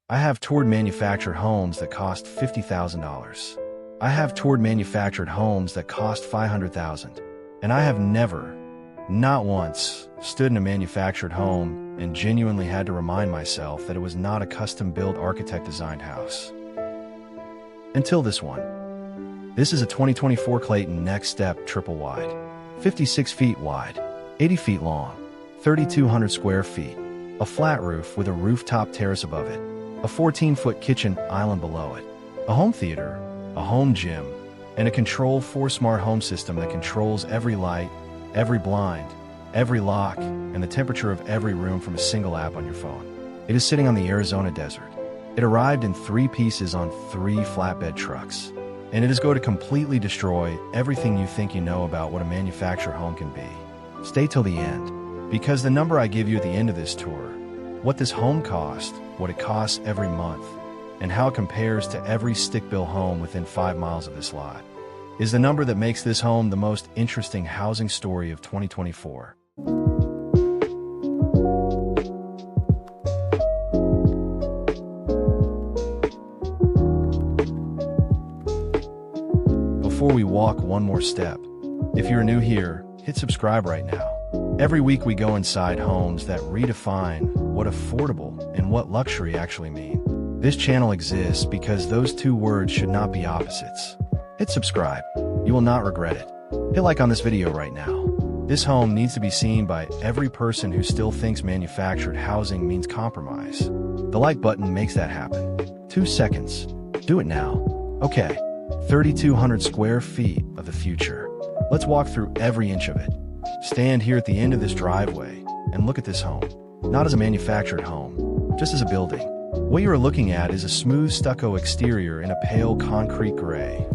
I have toured manufactured homes that cost $50,000. I have toured manufactured homes that cost $500,000. And I have never, not once, stood in a manufactured home and genuinely had to remind myself that it was not a custom-built architect-designed house. Until this one. This is a 2024 Clayton Next Step triple wide. 56 feet wide, 80 feet long, 3,200 square feet, a flat roof with a rooftop terrace above it, a 14-foot kitchen island below it, a home theater, a home gym, and a Control 4 smart home system that controls every light, every blind, every lock, and the temperature of every room from a single app on your phone. It is sitting on the Arizona desert. It arrived in 3 pieces on 3 flatbed trucks. And it is going to completely destroy everything you think you know about what a manufactured home can be. Stay till the end, because the number I give you at the end of this tour, what this home cost, what it costs every month, and how it compares to every stick-built home within 5 miles of this lot, is the number that makes this home the most interesting housing story of 2024. Before we walk one more step, if you're new here, hit subscribe right now. Every week we go inside homes that redefine what affordable and what luxury actually mean. This channel exists because those 2 words should not be opposites. Hit subscribe. You will not regret it. Hit like on this video right now. This home needs to be seen by every person who still thinks manufactured housing means compromise. The like button makes that happen. 2 seconds. Do it now. Okay. 3,200 square feet of the future. Let's walk through every inch of it. Stand here at the end of this driveway and look at this home. Not as a manufactured home, just as a building. What you are looking at is a smooth stucco exterior in a pale concrete gray.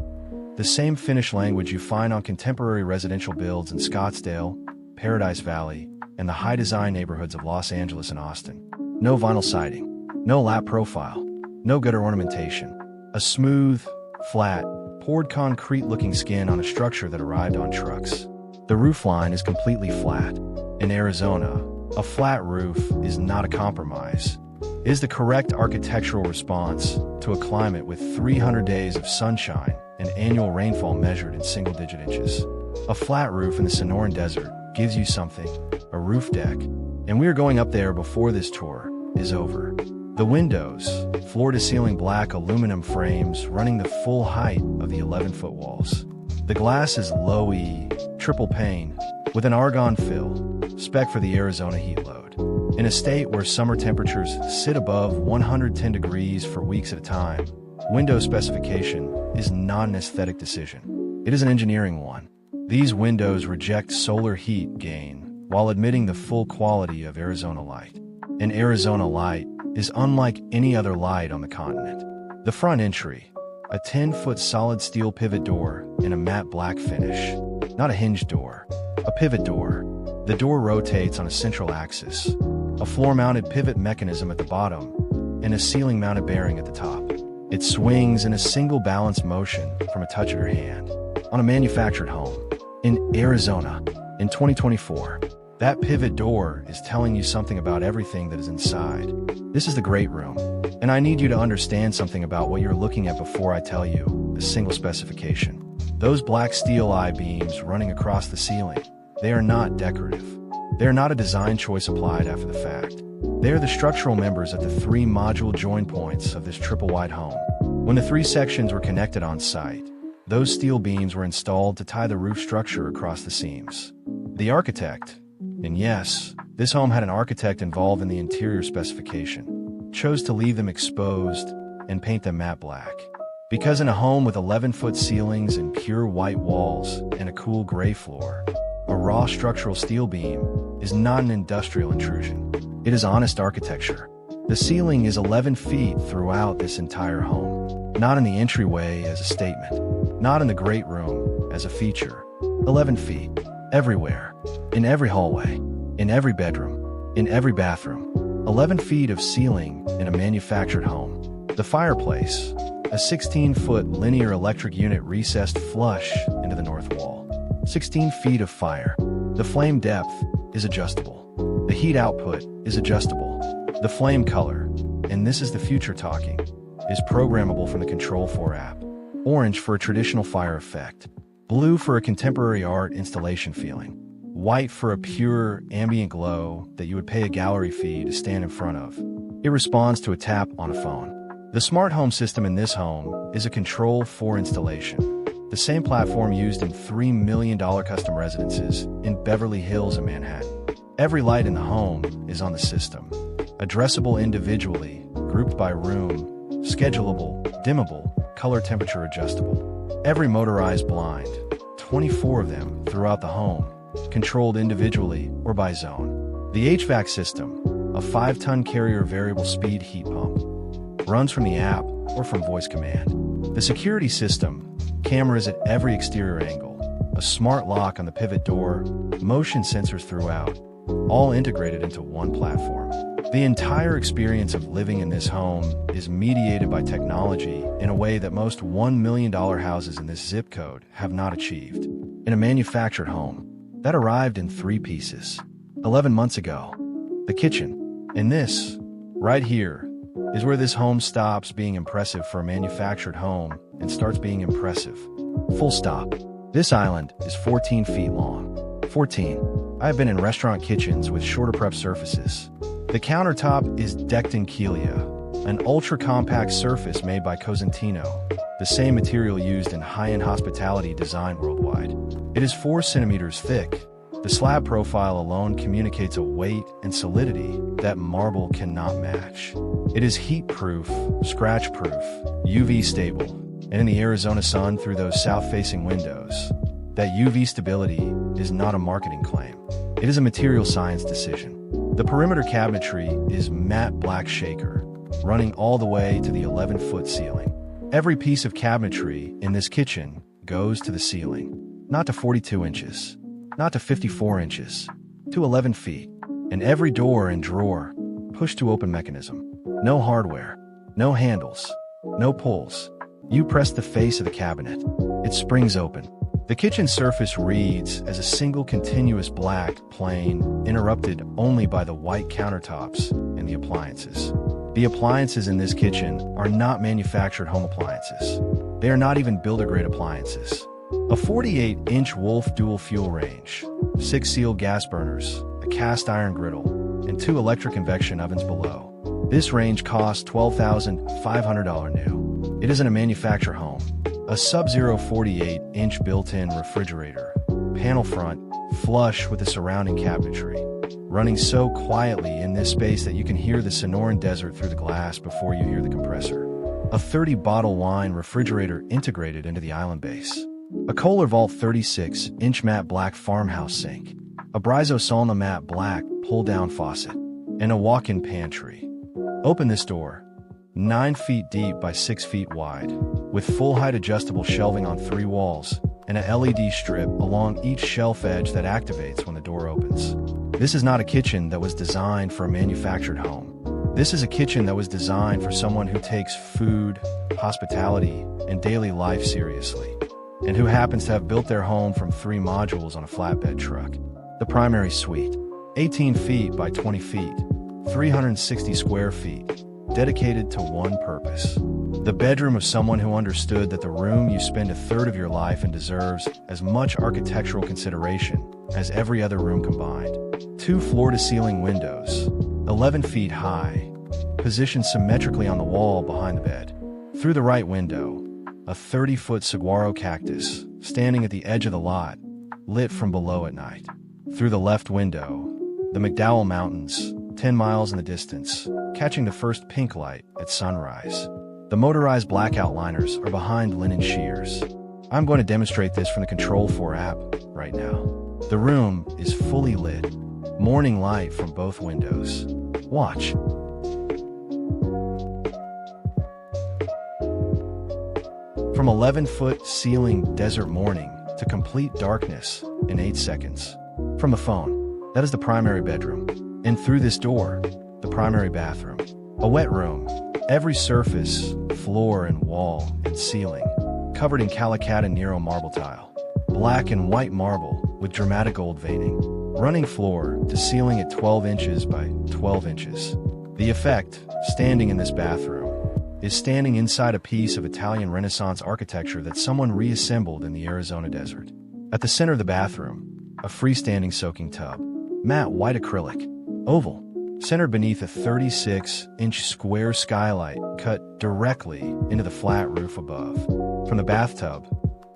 The same finish language you find on contemporary residential builds in Scottsdale, Paradise Valley, and the high design neighborhoods of Los Angeles and Austin. No vinyl siding, no lap profile, no gutter ornamentation. A smooth, flat, poured concrete-looking skin on a structure that arrived on trucks. The roofline is completely flat. In Arizona, a flat roof is not a compromise. It is the correct architectural response to a climate with 300 days of sunshine and annual rainfall measured in single-digit inches. A flat roof in the Sonoran Desert gives you something, a roof deck, and we are going up there before this tour is over. The windows, floor-to-ceiling black aluminum frames running the full height of the 11-foot walls. The glass is low-E, triple pane, with an argon fill, spec for the Arizona heat load. In a state where summer temperatures sit above 110 degrees for weeks at a time, window specification is not an aesthetic decision. It is an engineering one. These windows reject solar heat gain while admitting the full quality of Arizona light. An Arizona light is unlike any other light on the continent. The front entry, a 10-foot solid steel pivot door in a matte black finish. Not a hinged door, a pivot door. The door rotates on a central axis, a floor-mounted pivot mechanism at the bottom, and a ceiling-mounted bearing at the top. It swings in a single balanced motion from a touch of your hand. On a manufactured home in Arizona in 2024, that pivot door is telling you something about everything that is inside. This is the great room, and I need you to understand something about what you're looking at before I tell you a single specification. Those black steel I-beams running across the ceiling, they are not decorative. They are not a design choice applied after the fact. They are the structural members at the 3 module join points of this triple-wide home. When the 3 sections were connected on site, those steel beams were installed to tie the roof structure across the seams. The architect, and yes, this home had an architect involved in the interior specification, chose to leave them exposed and paint them matte black. Because in a home with 11-foot ceilings and pure white walls and a cool gray floor, a raw structural steel beam is not an industrial intrusion. It is honest architecture. The ceiling is 11 feet throughout this entire home, not in the entryway as a statement, not in the great room as a feature. 11 feet, everywhere, in every hallway, in every bedroom, in every bathroom. 11 feet of ceiling in a manufactured home. The fireplace, a 16-foot linear electric unit recessed flush into the north wall. 16 feet of fire. The flame depth is adjustable. The heat output is adjustable. The flame color and this is the future talking, is programmable from the Control4 app. Orange for a traditional fire effect. Blue for a contemporary art installation feeling. White for a pure, ambient glow that you would pay a gallery fee to stand in front of. It responds to a tap on a phone. The smart home system in this home is a Control4 installation. The same platform used in $3 million custom residences in Beverly Hills and Manhattan. Every light in the home is on the system. Addressable individually, grouped by room, schedulable, dimmable, color temperature adjustable. Every motorized blind, 24 of them throughout the home, controlled individually or by zone. The HVAC system, a 5-ton Carrier variable speed heat pump, runs from the app or from voice command. The security system, cameras at every exterior angle, a smart lock on the pivot door, motion sensors throughout, all integrated into one platform. The entire experience of living in this home is mediated by technology in a way that most $1 million houses in this zip code have not achieved. In a manufactured home that arrived in 3 pieces 11 months ago, the kitchen. And this, right here, is where this home stops being impressive for a manufactured home and starts being impressive. Full stop. This island is 14 feet long. 14. I have been in restaurant kitchens with shorter prep surfaces. The countertop is decked in Kelia, an ultra-compact surface made by Cosentino, the same material used in high-end hospitality design worldwide. It is 4 centimeters thick. The slab profile alone communicates a weight and solidity that marble cannot match. It is heat-proof, scratch-proof, UV stable, and in the Arizona sun through those south-facing windows, that UV stability is not a marketing claim. It is a material science decision. The perimeter cabinetry is matte black shaker, running all the way to the 11-foot ceiling. Every piece of cabinetry in this kitchen goes to the ceiling, not to 42 inches. Not to 54 inches, to 11 feet, and every door and drawer, push-to-open mechanism. No hardware, no handles, no pulls. You press the face of the cabinet. It springs open. The kitchen surface reads as a single continuous black plane, interrupted only by the white countertops and the appliances. The appliances in this kitchen are not manufactured home appliances. They are not even builder-grade appliances. A 48-inch Wolf dual-fuel range, 6 sealed gas burners, a cast-iron griddle, and 2 electric convection ovens below. This range costs $12,500 new. It isn't a manufactured home. A Sub-Zero 48-inch built-in refrigerator, panel front, flush with the surrounding cabinetry, running so quietly in this space that you can hear the Sonoran Desert through the glass before you hear the compressor. A 30-bottle wine refrigerator integrated into the island base. A Kohler Vault 36-inch matte black farmhouse sink, a Brizo Solna matte black pull-down faucet, and a walk-in pantry. Open this door, 9 feet deep by 6 feet wide, with full-height adjustable shelving on 3 walls, and a LED strip along each shelf edge that activates when the door opens. This is not a kitchen that was designed for a manufactured home. This is a kitchen that was designed for someone who takes food, hospitality, and daily life seriously, and who happens to have built their home from 3 modules on a flatbed truck. The primary suite, 18 feet by 20 feet, 360 square feet, dedicated to one purpose. The bedroom of someone who understood that the room you spend a third of your life in deserves as much architectural consideration as every other room combined. 2 floor-to-ceiling windows, 11 feet high, positioned symmetrically on the wall behind the bed. Through the right window, a 30-foot saguaro cactus standing at the edge of the lot, lit from below at night. Through the left window, the McDowell Mountains, 10 miles in the distance, catching the first pink light at sunrise. The motorized blackout liners are behind linen shears. I'm going to demonstrate this from the Control4 app right now. The room is fully lit, morning light from both windows. Watch. From 11-foot ceiling desert morning to complete darkness in 8 seconds. From the phone, that is the primary bedroom. And through this door, the primary bathroom. A wet room, every surface, floor and wall and ceiling, covered in Calacatta Nero marble tile. Black and white marble with dramatic gold veining. Running floor to ceiling at 12 inches by 12 inches. The effect, standing in this bathroom, is standing inside a piece of Italian Renaissance architecture that someone reassembled in the Arizona desert. At the center of the bathroom, a freestanding soaking tub, matte white acrylic, oval, centered beneath a 36-inch square skylight cut directly into the flat roof above. From the bathtub,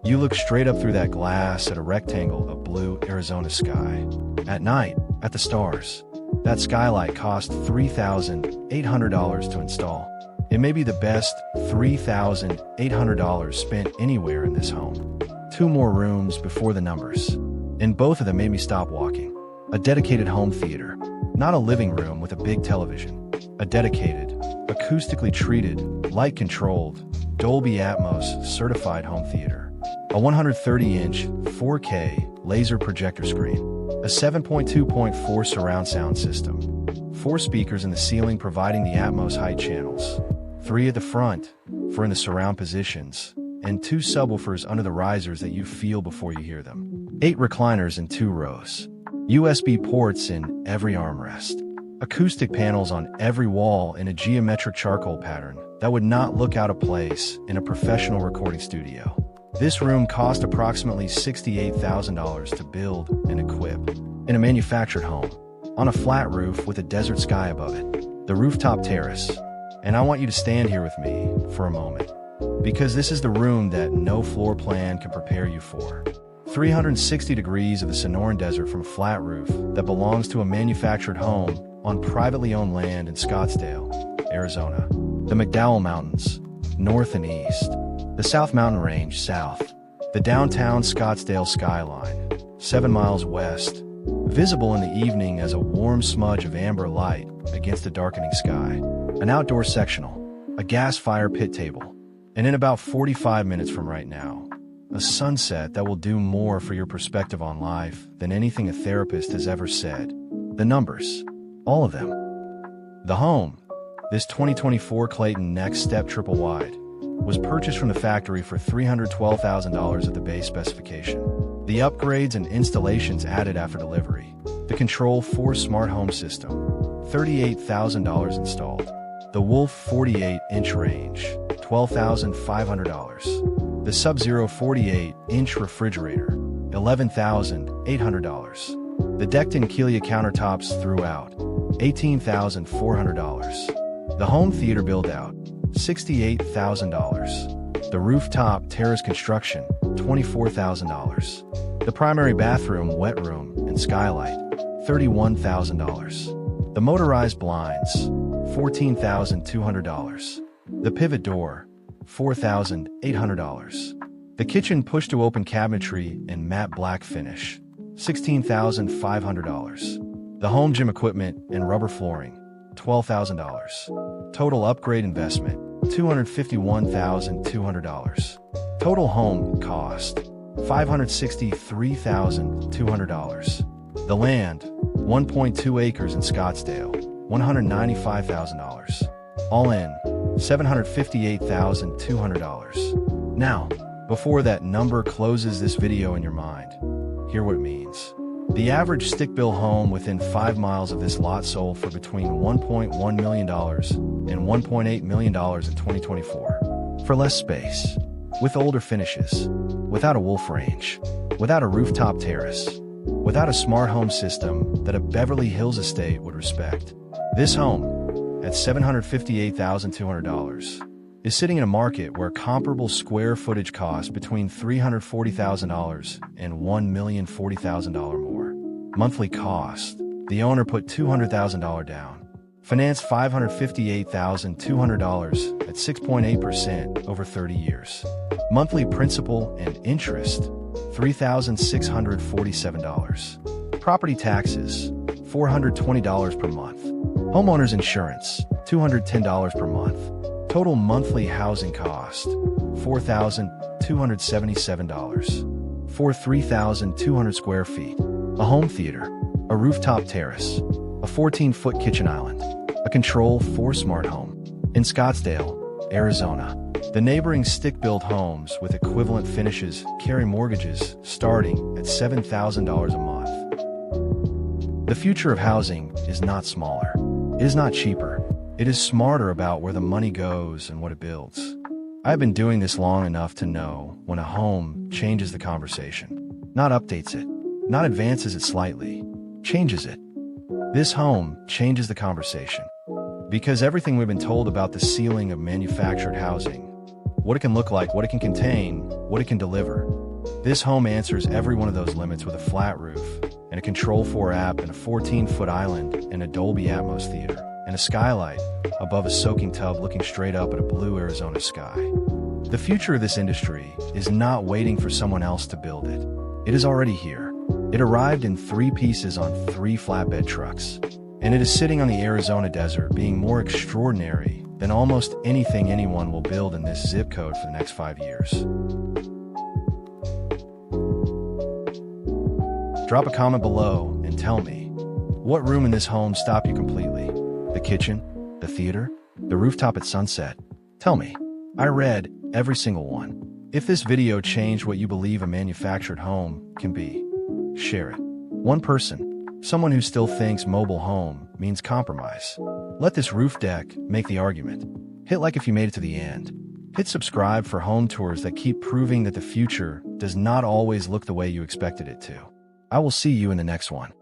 you look straight up through that glass at a rectangle of blue Arizona sky. At night, at the stars. That skylight cost $3,800 to install. It may be the best $3,800 spent anywhere in this home. 2 more rooms before the numbers, and both of them made me stop walking. A dedicated home theater, not a living room with a big television. A dedicated, acoustically treated, light-controlled, Dolby Atmos certified home theater. A 130-inch 4K laser projector screen. A 7.2.4 surround sound system. 4 speakers in the ceiling providing the Atmos height channels. 3 at the front, for in the surround positions, and 2 subwoofers under the risers that you feel before you hear them. 8 recliners in 2 rows. USB ports in every armrest. Acoustic panels on every wall in a geometric charcoal pattern that would not look out of place in a professional recording studio. This room cost approximately $68,000 to build and equip in a manufactured home, on a flat roof with a desert sky above it, the rooftop terrace. And I want you to stand here with me for a moment, because this is the room that no floor plan can prepare you for. 360 degrees of the Sonoran Desert from a flat roof that belongs to a manufactured home on privately owned land in Scottsdale, Arizona. The McDowell Mountains, north and east. The South Mountain Range, south. The downtown Scottsdale skyline, 7 miles west, visible in the evening as a warm smudge of amber light against a darkening sky. An outdoor sectional, a gas fire pit table, and in about 45 minutes from right now, a sunset that will do more for your perspective on life than anything a therapist has ever said. The numbers, all of them. The home, this 2024 Clayton Next Step Triple Wide, was purchased from the factory for $312,000 at the base specification. The upgrades and installations added after delivery. The Control 4 smart home system, $38,000 installed. The Wolf 48-inch range, $12,500. The Sub-Zero 48-inch refrigerator, $11,800. The decked-in Kelia countertops throughout, $18,400. The home theater build-out, $68,000. The rooftop terrace construction, $24,000. The primary bathroom, wet room, and skylight, $31,000. The motorized blinds, $14,200. The pivot door, $4,800. The kitchen push-to-open cabinetry in matte black finish, $16,500. The home gym equipment and rubber flooring, $12,000. Total upgrade investment, $251,200. Total home cost, $563,200. The land, 1.2 acres in Scottsdale, $195,000. All in, $758,200. Now, before that number closes this video in your mind, hear what it means. The average stick-built home within 5 miles of this lot sold for between $1.1 million and $1.8 million in 2024. For less space, with older finishes, without a wolf range, without a rooftop terrace, without a smart home system that a Beverly Hills estate would respect. This home, at $758,200, is sitting in a market where comparable square footage costs between $340,000 and $1,040,000 more. Monthly cost, the owner put $200,000 down, financed $558,200 at 6.8% over 30 years. Monthly principal and interest, $3,647. Property taxes, $420 per month. Homeowner's insurance, $210 per month. Total monthly housing cost, $4,277. For 3,200 square feet. A home theater, a rooftop terrace, a 14-foot kitchen island, a Control 4 smart home. In Scottsdale, Arizona, the neighboring stick-built homes with equivalent finishes carry mortgages starting at $7,000 a month. The future of housing is not smaller, is not cheaper, It is smarter about where the money goes and what it builds. I've been doing this long enough to know when a home changes the conversation. Not updates it, not advances it slightly, changes it. This home changes the conversation. Because everything we've been told about the ceiling of manufactured housing, what it can look like, what it can contain, what it can deliver, this home answers every one of those limits with a flat roof, and a Control4 app, and a 14-foot island, and a Dolby Atmos theater, and a skylight above a soaking tub looking straight up at a blue Arizona sky. The future of this industry is not waiting for someone else to build it. It is already here. It arrived in 3 pieces on 3 flatbed trucks, and it is sitting on the Arizona desert being more extraordinary than almost anything anyone will build in this zip code for the next 5 years. Drop a comment below and tell me, what room in this home stopped you completely? The kitchen? The theater? The rooftop at sunset? Tell me. I read every single one. If this video changed what you believe a manufactured home can be, share it. One person, someone who still thinks mobile home means compromise. Let this roof deck make the argument. Hit like if you made it to the end. Hit subscribe for home tours that keep proving that the future does not always look the way you expected it to. I will see you in the next one.